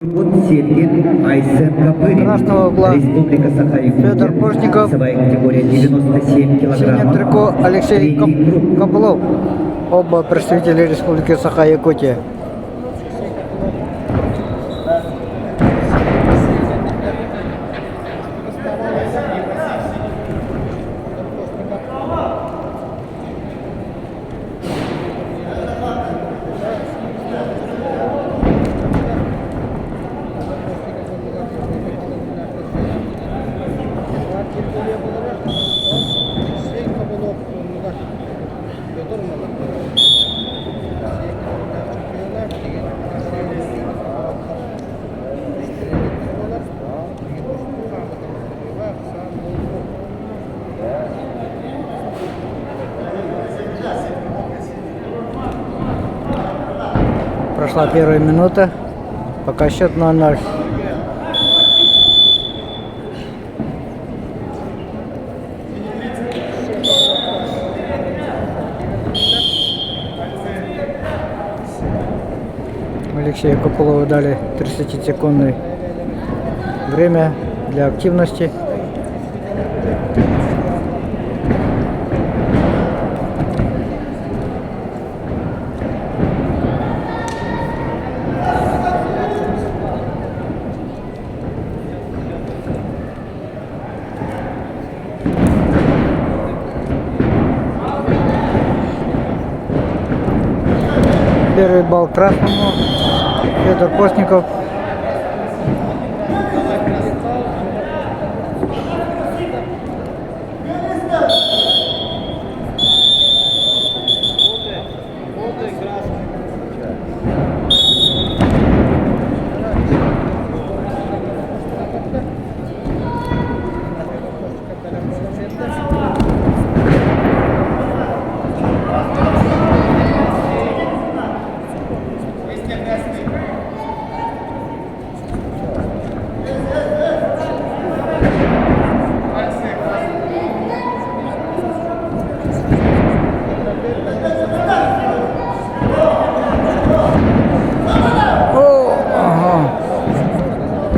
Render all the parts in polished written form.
Сергей Айсен-Копырин, Красного угла Республика Саха-Якутия, Федор Портников, весовая категория 97 синее килограммов, трико Алексей третий круг. Копылов, оба представители Республики Саха-Якутия. Прошла первая минута, пока счет 0-0. Алексею Копылову дали 30-секундное время для активности. Первый балл красному. Федор Постников.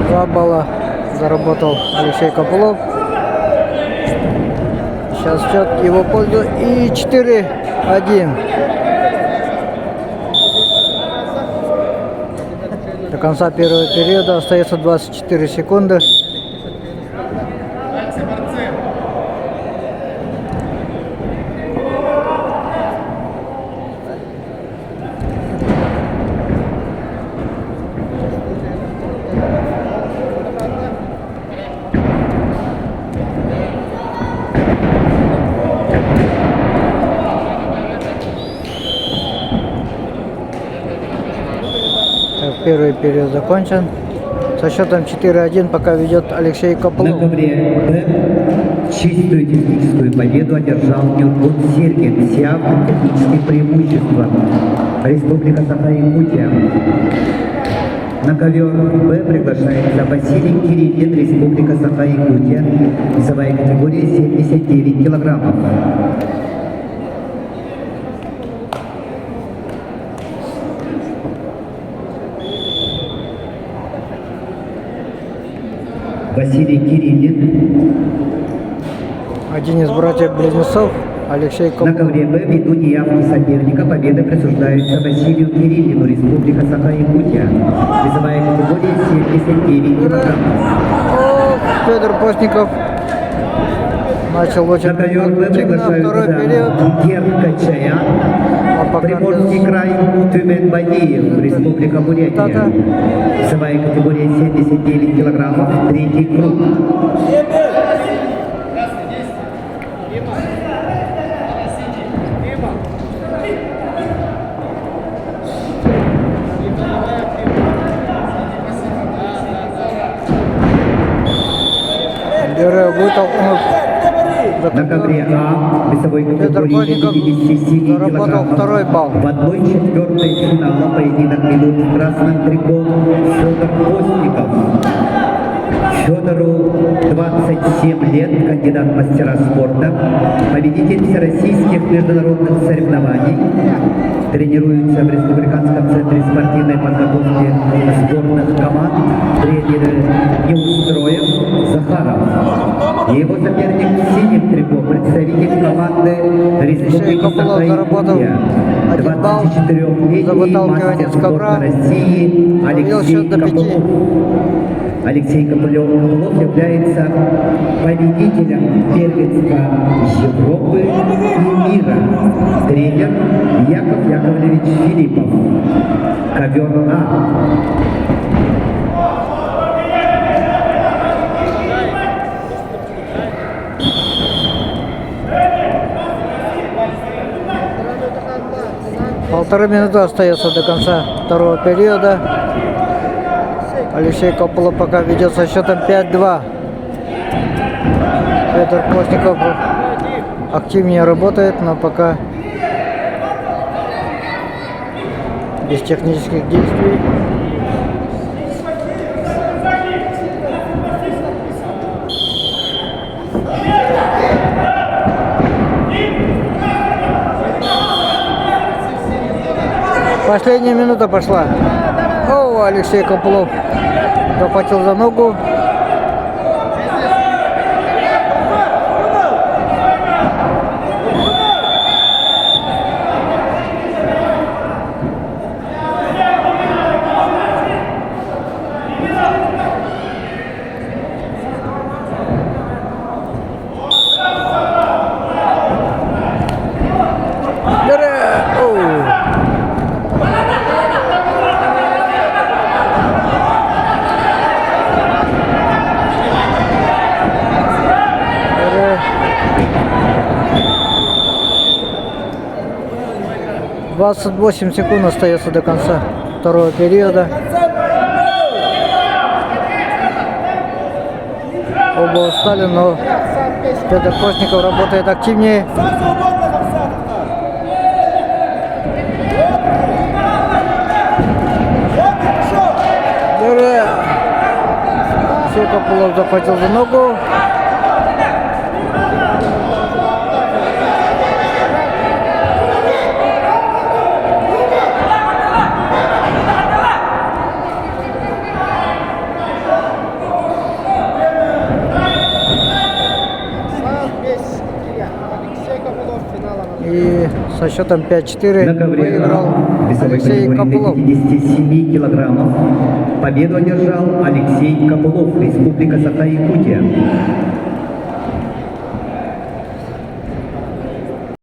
Два балла заработал Алексей Копылов. Сейчас счет его пользу и 4-1. До конца первого периода остается 24 секунды. Первый период закончен. Со счетом 4-1 пока ведет Алексей Копылов. На ковре Б чистую техническую победу одержал Милкут Сергин, сиав технические преимущества. Республика Саха-Якутия. На ковер Б приглашается Василий Кириллин, Республика Саха-Якутия, весовая категория 79 килограммов. Василий Кириллин. Один из братьев-близнецов Алексей На Копылов. ковре Б ввиду неявки соперника победа присуждается Василию Кириллину, Республика Саха-Якутия, весовая категория 79 килограммов. Федор Постников начал очень На ковер Б активно второй период. приглашаются Геркачая, Приморский край, Тюмень-Бадиев, Республика Бурятия, весовая категория 79 килограммов, третий круг. Герой вытолкнул. На ковре А весовой категории 57 заработал килограммов. второй балл. В 1/4 финала поединок ведут в красном трико Федор Постников. Федору 27 лет, кандидат в мастера спорта, победитель всероссийских международных соревнований, тренируется в Республиканском центре спортивной подготовки сборных команд, тренер Неустроев Захаров. И его соперник в синем трико, представитель команды Республики Копылов заработал Саха-Якутия, 1 балл за 24-летний выталкивание мастер с ковра. спорта России Довел Алексей счет до 5. Копылов. Алексей Копылов является победителем первенства Европы и мира. Тренер Яков Яковлевич Филиппов. Ковер А. Полторы минуты остается до конца второго периода. Алексей Копылов пока ведет со счетом 5-2. Федор Постников активнее работает, но пока без технических действий. Последняя минута пошла. О, Алексей Копылов захватил за ногу. — 28 секунд остается до конца второго периода. Оба устали, но Федор Постников работает активнее. Алексей Копылов захватил за ногу. И со счетом 5-4 На ковре выиграл весовой Алексей категории Копылов. до 57 килограммов. Победу одержал Алексей Копылов, Республика Саха-Якутия.